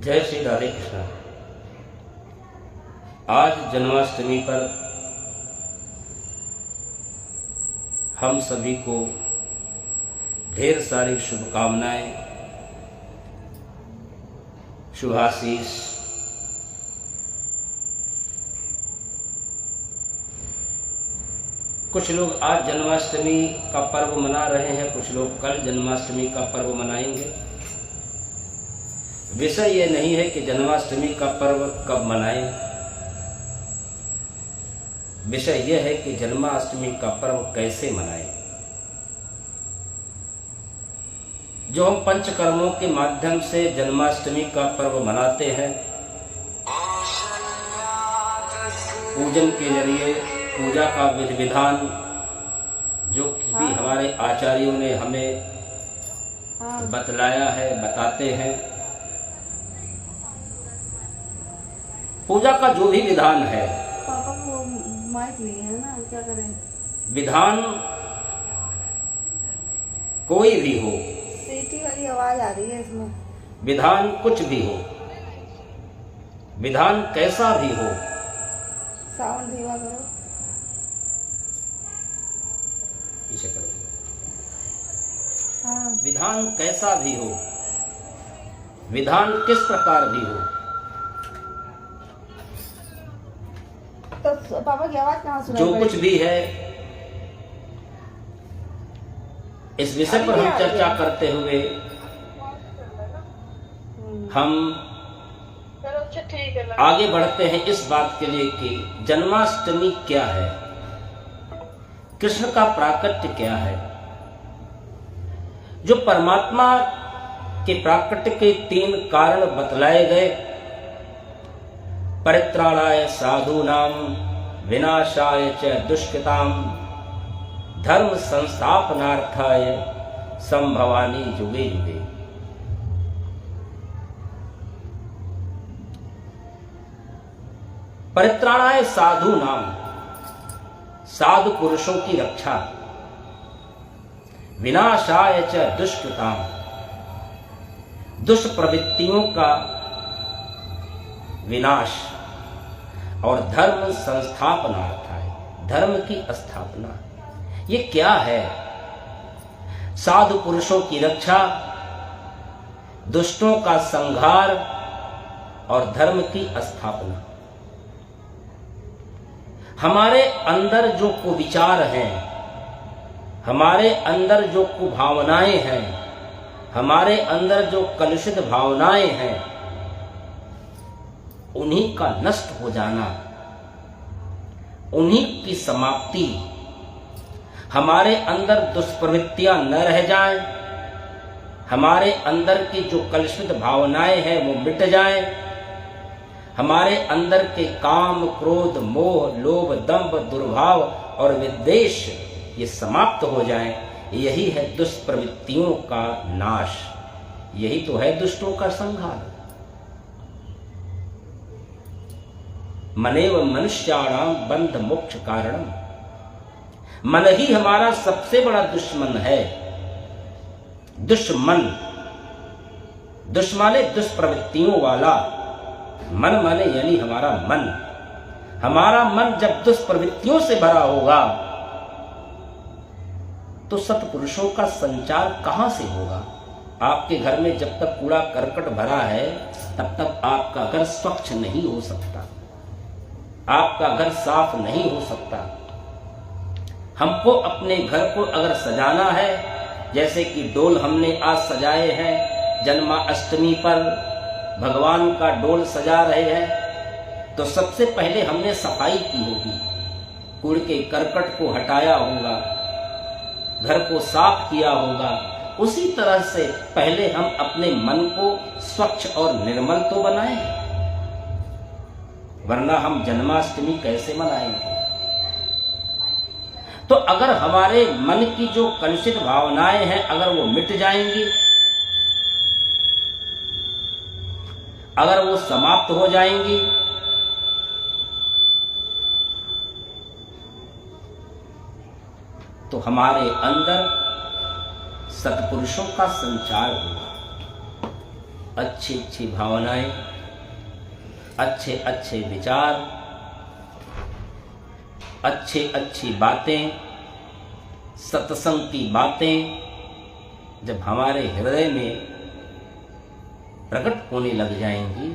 जय श्री राधे कृष्णा। आज जन्माष्टमी पर हम सभी को ढेर सारी शुभकामनाएं, शुभाशीष। कुछ लोग आज जन्माष्टमी का पर्व मना रहे हैं, कुछ लोग कल जन्माष्टमी का पर्व मनाएंगे। विषय ये नहीं है कि जन्माष्टमी का पर्व कब मनाएं, विषय यह है कि जन्माष्टमी का पर्व कैसे मनाएं। जो हम पंचकर्मों के माध्यम से जन्माष्टमी का पर्व मनाते हैं, पूजन के जरिए, पूजा का विधि विधान जो भी हमारे आचार्यों ने हमें बतलाया है, बताते हैं, पूजा का जो भी विधान है, पापा को माइक लिए है ना, क्या करें। विधान कोई भी हो, सीटी वाली आवाज आ रही है इसमें। विधान कुछ भी हो, विधान कैसा भी हो, साउंड धीमा करो, पीछे करो। हाँ। विधान कैसा भी हो, विधान किस प्रकार भी हो, तो पापा की आवाज कहाँ सुनाई जो पड़ी? कुछ भी है, इस विषय पर हम चर्चा करते हुए हम आगे बढ़ते हैं इस बात के लिए कि जन्माष्टमी क्या है, कृष्ण का प्राकट्य क्या है। जो परमात्मा के प्राकट्य के 3 कारण बतलाए गए, परित्राणाय साधूनां विनाशाय च दुष्कृतां धर्म संस्थापनार्थाय संभवानि युगे युगे। परित्राणाय साधूनां, साधु पुरुषों की रक्षा, विनाशाय च दुष्कृतां, दुष्प्रवृत्तियों का विनाश, और धर्म संस्थापनार्थाय, धर्म की स्थापना। ये क्या है? साधु पुरुषों की रक्षा, दुष्टों का संहार और धर्म की स्थापना। हमारे अंदर जो कुविचार हैं, हमारे अंदर जो कुभावनाएं हैं, हमारे अंदर जो कलुषित भावनाएं हैं, उन्हीं का नष्ट हो जाना, उन्हीं की समाप्ति। हमारे अंदर दुष्प्रवृत्तियां न रह जाएं, हमारे अंदर की जो कलुषित भावनाएं हैं वो मिट जाएं, हमारे अंदर के काम, क्रोध, मोह, लोभ, दंभ, दुर्भाव और विद्वेष ये समाप्त हो जाएं। यही है दुष्प्रवृत्तियों का नाश, यही तो है दुष्टों का संहार। मनेव मनुष्याणाम बंध मोक्ष कारणम। मन ही हमारा सबसे बड़ा दुश्मन है। दुश्मन, दुश्मने दुष्प्रवृत्तियों वाला, मन माने यानी हमारा मन। हमारा मन जब दुष्प्रवृत्तियों से भरा होगा तो सत्पुरुषों का संचार कहां से होगा? आपके घर में जब तक कूड़ा करकट भरा है तब तक आपका घर स्वच्छ नहीं हो सकता, आपका घर साफ नहीं हो सकता। हमको अपने घर को अगर सजाना है, जैसे कि डोल हमने आज सजाए हैं, जन्माष्टमी पर भगवान का डोल सजा रहे हैं, तो सबसे पहले हमने सफाई की होगी, कूड़े के करकट को हटाया होगा, घर को साफ किया होगा। उसी तरह से पहले हम अपने मन को स्वच्छ और निर्मल तो बनाएं, वरना हम जन्माष्टमी कैसे मनाएंगे? तो अगर हमारे मन की जो कलुषित भावनाएं हैं अगर वो मिट जाएंगी, अगर वो समाप्त हो जाएंगी, तो हमारे अंदर सत्पुरुषों का संचार होगा। अच्छी अच्छी भावनाएं, अच्छे अच्छे विचार, अच्छी अच्छी बातें, सत्संग की बातें जब हमारे हृदय में प्रकट होने लग जाएंगी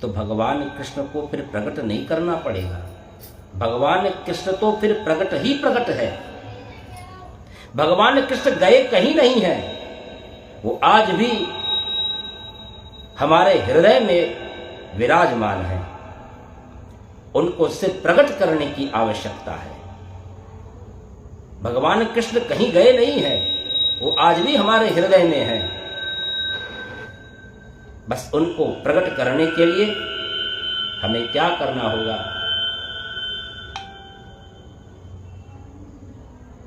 तो भगवान कृष्ण को फिर प्रकट नहीं करना पड़ेगा। भगवान कृष्ण तो फिर प्रकट ही प्रकट है। भगवान कृष्ण गए कहीं नहीं है, वो आज भी हमारे हृदय में विराजमान है। उनको सिर्फ प्रकट करने की आवश्यकता है। भगवान कृष्ण कहीं गए नहीं है, वो आज भी हमारे हृदय में है। बस उनको प्रकट करने के लिए हमें क्या करना होगा?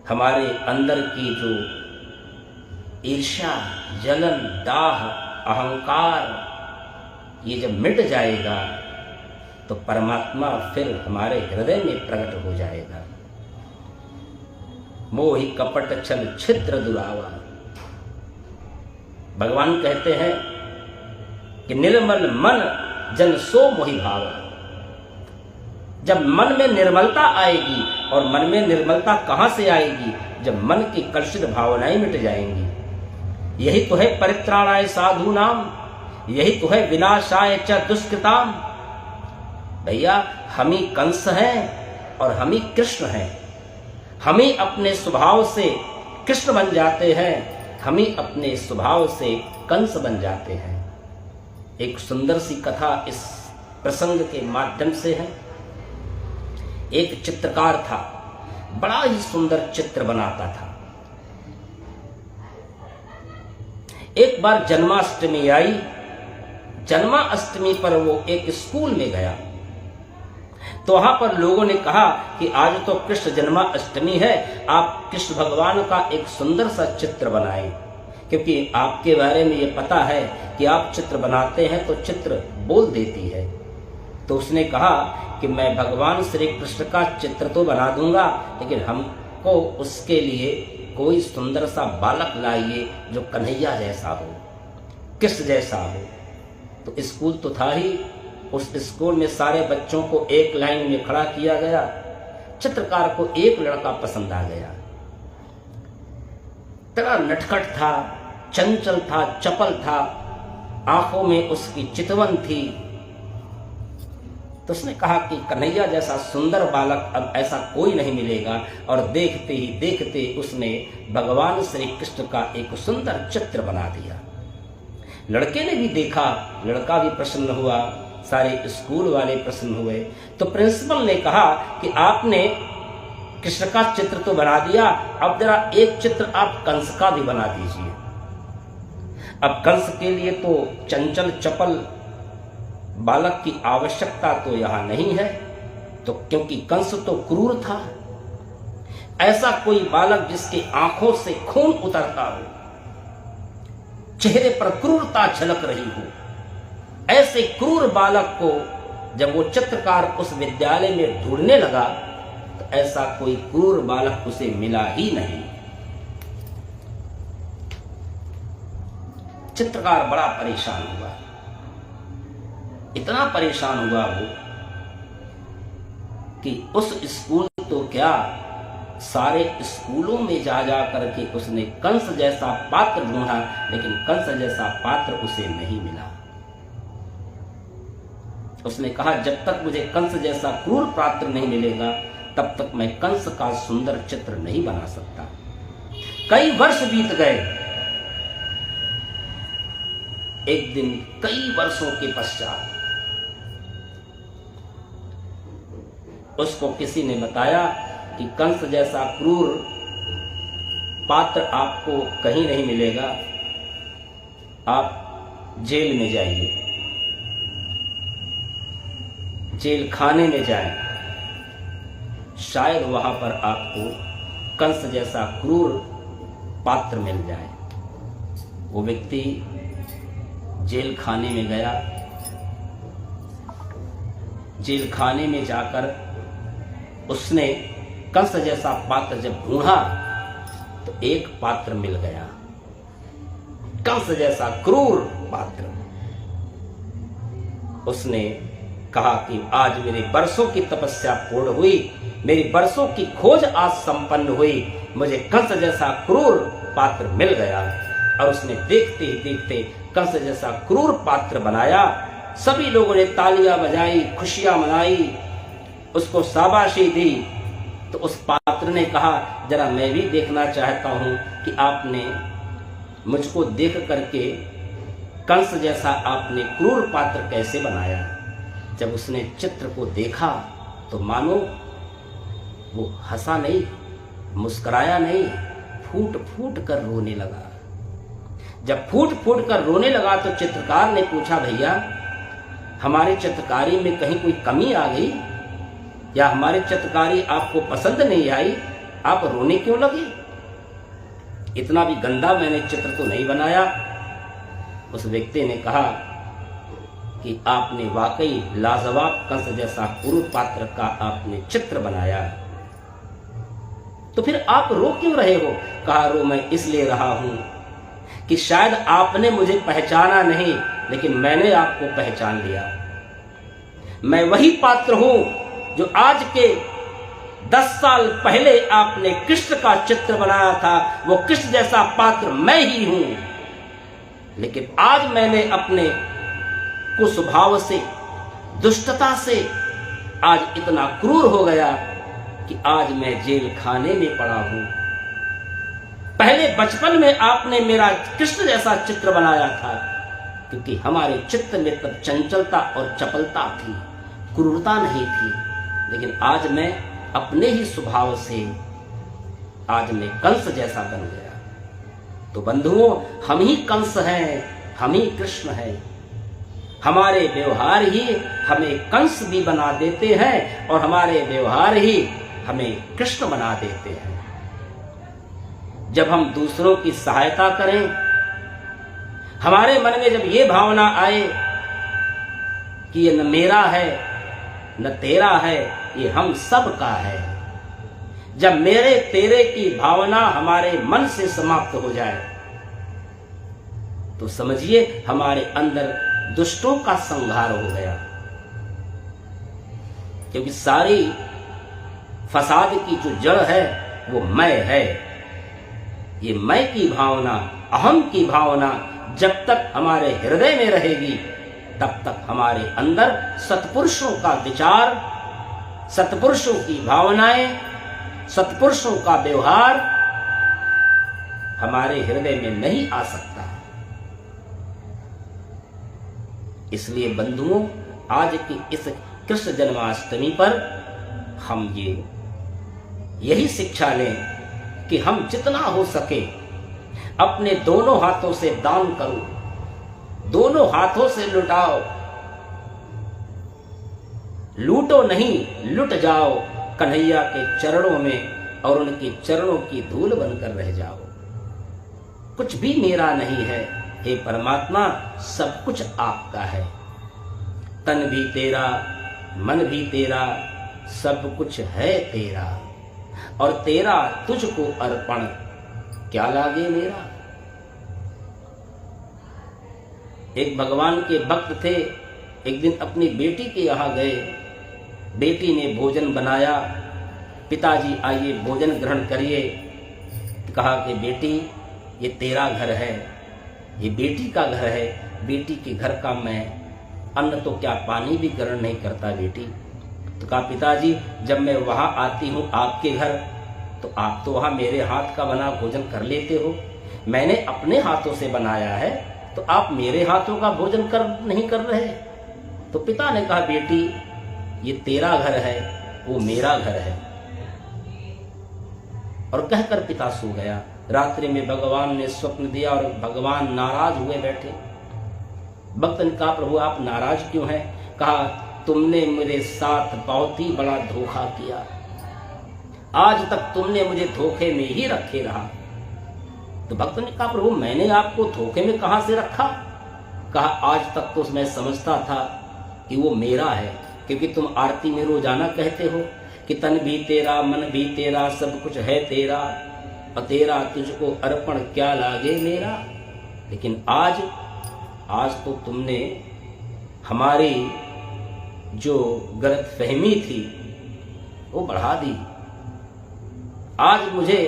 हमारे अंदर की जो ईर्ष्या, जलन, दाह, अहंकार, ये जब मिट जाएगा तो परमात्मा फिर हमारे हृदय में प्रकट हो जाएगा। मोहि कपट छल छिद्र दुरावा। भगवान कहते हैं कि निर्मल मन जन सो मोहि भावा। जब मन में निर्मलता आएगी, और मन में निर्मलता कहां से आएगी? जब मन की कलुषित भावनाएं मिट जाएंगी। यही तो है परित्राणाय साधूनाम, यही तो है विनाशाय च दुष्कृताम। भैया, हम ही कंस हैं और हम ही कृष्ण हैं। हम ही अपने स्वभाव से कृष्ण बन जाते हैं, हम ही अपने स्वभाव से कंस बन जाते हैं। एक सुंदर सी कथा इस प्रसंग के माध्यम से है। एक चित्रकार था, बड़ा ही सुंदर चित्र बनाता था। एक बार जन्माष्टमी आई। जन्माष्टमी पर वो एक स्कूल में गया, तो वहां पर लोगों ने कहा कि आज तो कृष्ण जन्माष्टमी है, आप कृष्ण भगवान का एक सुंदर सा चित्र बनाएं, क्योंकि आपके बारे में ये पता है कि आप चित्र बनाते हैं तो चित्र बोल देती है। तो उसने कहा कि मैं भगवान श्री कृष्ण का चित्र तो बना दूंगा, लेकिन हमको उसके लिए कोई सुंदर सा बालक लाइए जो कन्हैया जैसा हो, कृष्ण जैसा हो। तो स्कूल तो था ही, उस स्कूल में सारे बच्चों को एक लाइन में खड़ा किया गया। चित्रकार को एक लड़का पसंद आ गया। बड़ा नटखट था, चंचल था, चपल था, आंखों में उसकी चितवन थी। तो उसने कहा कि कन्हैया जैसा सुंदर बालक अब ऐसा कोई नहीं मिलेगा। और देखते ही देखते उसने भगवान श्री कृष्ण का एक सुंदर चित्र बना दिया। लड़के ने भी देखा, लड़का भी प्रसन्न हुआ, सारे स्कूल वाले प्रसन्न हुए। तो प्रिंसिपल ने कहा कि आपने कृष्ण का चित्र तो बना दिया, अब जरा एक चित्र आप कंस का भी बना दीजिए। अब कंस के लिए तो चंचल चपल बालक की आवश्यकता तो यहां नहीं है, तो क्योंकि कंस तो क्रूर था। ऐसा कोई बालक जिसकी आंखों से खून उतरता हो, चेहरे पर क्रूरता झलक रही हो, ऐसे क्रूर बालक को जब वो चित्रकार उस विद्यालय में ढूंढने लगा तो ऐसा कोई क्रूर बालक उसे मिला ही नहीं। चित्रकार बड़ा परेशान हुआ, इतना परेशान हुआ वो कि उस स्कूल तो क्या, सारे स्कूलों में जा जा करके उसने कंस जैसा पात्र ढूंढा, लेकिन कंस जैसा पात्र उसे नहीं मिला। उसने कहा जब तक मुझे कंस जैसा क्रूर पात्र नहीं मिलेगा तब तक मैं कंस का सुंदर चित्र नहीं बना सकता। कई वर्ष बीत गए। एक दिन कई वर्षों के पश्चात उसको किसी ने बताया कि कंस जैसा क्रूर पात्र आपको कहीं नहीं मिलेगा, आप जेल में जाइए, जेल खाने में जाएं, शायद वहां पर आपको कंस जैसा क्रूर पात्र मिल जाए। वो व्यक्ति जेल खाने में गया। जेल खाने में जाकर उसने कंस जैसा पात्र जब ढूंढा तो एक पात्र मिल गया। कंस जैसा क्रूर पात्र। उसने कहा कि आज मेरे बरसों की तपस्या पूर्ण हुई, मेरी बरसों की खोज आज संपन्न हुई, मुझे कंस जैसा क्रूर पात्र मिल गया। और उसने देखते ही देखते कंस जैसा क्रूर पात्र बनाया। सभी लोगों ने तालियां बजाई, खुशियां मनाई, उसको शाबाशी दी। तो उस पात्र ने कहा, जरा मैं भी देखना चाहता हूं कि आपने मुझको देख करके कंस जैसा आपने क्रूर पात्र कैसे बनाया। जब उसने चित्र को देखा तो मानो वो हंसा नहीं, मुस्कुराया नहीं, फूट फूट कर रोने लगा। जब फूट फूट कर रोने लगा तो चित्रकार ने पूछा, भैया हमारे चित्रकारी में कहीं कोई कमी आ गई या हमारी चित्रकारी आपको पसंद नहीं आई, आप रोने क्यों लगे? इतना भी गंदा मैंने चित्र तो नहीं बनाया। उस व्यक्ति ने कहा कि आपने वाकई लाजवाब कंस जैसा क्रूर पात्र का आपने चित्र बनाया, तो फिर आप रो क्यों रहे हो? कहा, रो मैं इसलिए रहा हूं कि शायद आपने मुझे पहचाना नहीं, लेकिन मैंने आपको पहचान लिया। मैं वही पात्र हूं जो आज के 10 साल पहले आपने कृष्ण का चित्र बनाया था। वो कृष्ण जैसा पात्र मैं ही हूं, लेकिन आज मैंने अपने कुस्वभाव से, दुष्टता से आज इतना क्रूर हो गया कि आज मैं जेल खाने में पड़ा हूं। पहले बचपन में आपने मेरा कृष्ण जैसा चित्र बनाया था, क्योंकि हमारे चित्त में तब चंचलता और चपलता थी, क्रूरता नहीं थी। लेकिन आज मैं अपने ही स्वभाव से आज मैं कंस जैसा बन गया। तो बंधुओं, हम ही कंस हैं, हम ही कृष्ण हैं। हमारे व्यवहार ही हमें कंस भी बना देते हैं और हमारे व्यवहार ही हमें कृष्ण बना देते हैं। जब हम दूसरों की सहायता करें, हमारे मन में जब ये भावना आए कि ये न मेरा है न तेरा है, ये हम सब का है, जब मेरे तेरे की भावना हमारे मन से समाप्त हो जाए, तो समझिए हमारे अंदर दुष्टों का संहार हो गया। क्योंकि सारी फसाद की जो जड़ है वो मैं है। ये मैं की भावना, अहम की भावना जब तक हमारे हृदय में रहेगी, तब तक हमारे अंदर सत्पुरुषों का विचार, सत्पुरुषों की भावनाएं, सत्पुरुषों का व्यवहार हमारे हृदय में नहीं आ सकता। इसलिए बंधुओं, आज की इस कृष्ण जन्माष्टमी पर हम यही शिक्षा लें कि हम जितना हो सके अपने दोनों हाथों से दान करो, दोनों हाथों से लुटाओ। लूटो नहीं, लुट जाओ कन्हैया के चरणों में और उनके चरणों की धूल बनकर रह जाओ। कुछ भी मेरा नहीं है, हे परमात्मा, सब कुछ आपका है। तन भी तेरा, मन भी तेरा, सब कुछ है तेरा, और तेरा तुझको अर्पण क्या लागे मेरा। एक भगवान के भक्त थे, एक दिन अपनी बेटी के यहां गए। बेटी ने भोजन बनाया, पिताजी आइए भोजन ग्रहण करिए। कहा कि बेटी, ये तेरा घर है, ये बेटी का घर है, बेटी के घर का मैं अन्न तो क्या पानी भी ग्रहण नहीं करता बेटी। तो कहा, पिताजी जब मैं वहां आती हूं आपके घर, तो आप तो वहां मेरे हाथ का बना भोजन कर लेते हो। मैंने अपने हाथों से बनाया है, तो आप मेरे हाथों का भोजन नहीं कर रहे। तो पिता ने कहा, बेटी ये तेरा घर है, वो मेरा घर है। और कहकर पिता सो गया। रात्रि में भगवान ने स्वप्न दिया और भगवान नाराज हुए बैठे। भक्त ने कहा, प्रभु आप नाराज क्यों हैं? कहा, तुमने मेरे साथ बहुत ही बड़ा धोखा किया, आज तक तुमने मुझे धोखे में ही रखे रहा। तो भक्त ने कहा, प्रभु मैंने आपको धोखे में कहां से रखा? कहा, आज तक तो मैं समझता था कि वो मेरा है, क्योंकि तुम आरती में रोजाना कहते हो कि तन भी तेरा, मन भी तेरा, सब कुछ है तेरा, और तेरा तुझको अर्पण क्या लागे मेरा। लेकिन आज तो तुमने हमारी जो गलतफहमी थी वो बढ़ा दी। आज मुझे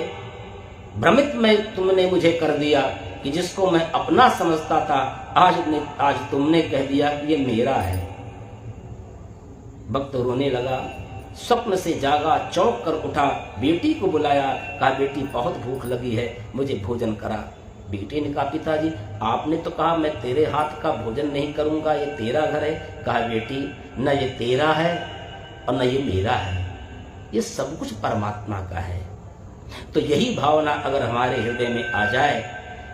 भ्रमित में तुमने मुझे कर दिया कि जिसको मैं अपना समझता था आज तुमने कह दिया कि ये मेरा है। भक्त रोने लगा, स्वप्न से जागा, चौंक कर उठा, बेटी को बुलाया, कहा बेटी बहुत भूख लगी है, मुझे भोजन करा। बेटे ने कहा पिताजी आपने तो कहा मैं तेरे हाथ का भोजन नहीं करूंगा, ये तेरा घर है। कहा बेटी न ये तेरा है और न ये मेरा है, ये सब कुछ परमात्मा का है। तो यही भावना अगर हमारे हृदय में आ जाए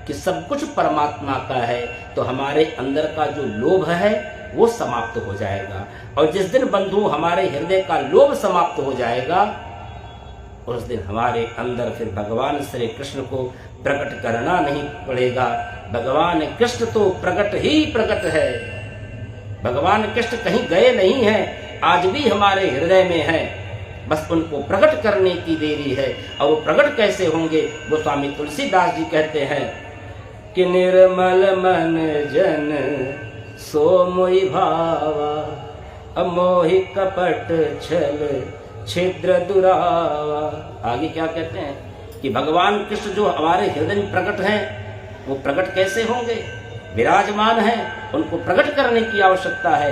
कि सब कुछ परमात्मा का है, तो हमारे अंदर का जो लोभ है वो समाप्त हो जाएगा। और जिस दिन बंधु हमारे हृदय का लोभ समाप्त हो जाएगा, उस दिन हमारे अंदर फिर भगवान श्री कृष्ण को प्रकट करना नहीं पड़ेगा। भगवान कृष्ण तो प्रकट ही प्रकट है। भगवान कृष्ण कहीं गए नहीं हैं, आज भी हमारे हृदय में है, बस उनको प्रकट करने की देरी है। और वो प्रकट कैसे होंगे, वो स्वामी तुलसीदास जी कहते हैं कि निर्मल मन जन सो मोहि भावा, अमोहि कपट छल छिद्र दुरावा। आगे क्या कहते हैं कि भगवान कृष्ण जो हमारे हृदय में प्रकट हैं, वो प्रकट कैसे होंगे, विराजमान हैं, उनको प्रकट करने की आवश्यकता है।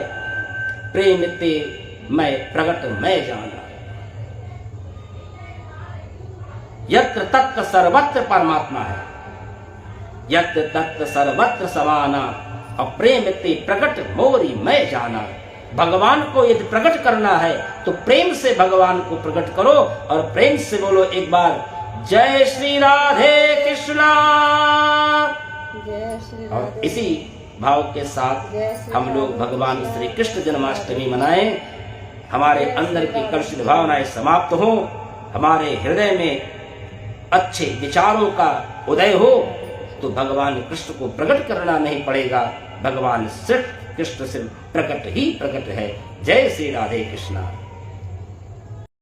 प्रेम ते मैं प्रकट मैं जाना, यत्र तत्र सर्वत्र परमात्मा है, यत्र तत्र सर्वत्र समाना, और प्रेम ते प्रकट मोरी मैं जाना। भगवान को यदि प्रकट करना है तो प्रेम से भगवान को प्रकट करो, और प्रेम से बोलो एक बार जय श्री राधे कृष्णा। जय श्री और राधे। इसी भाव के साथ हम लोग भगवान श्री कृष्ण जन्माष्टमी मनाएं। हमारे अंदर की कलुषित भावनाएं समाप्त हो, हमारे हृदय में अच्छे विचारों का उदय हो, तो भगवान कृष्ण को प्रकट करना नहीं पड़ेगा। भगवान सिर्फ कृष्ण सिर्फ प्रकट ही प्रकट है। जय श्री राधे कृष्णा।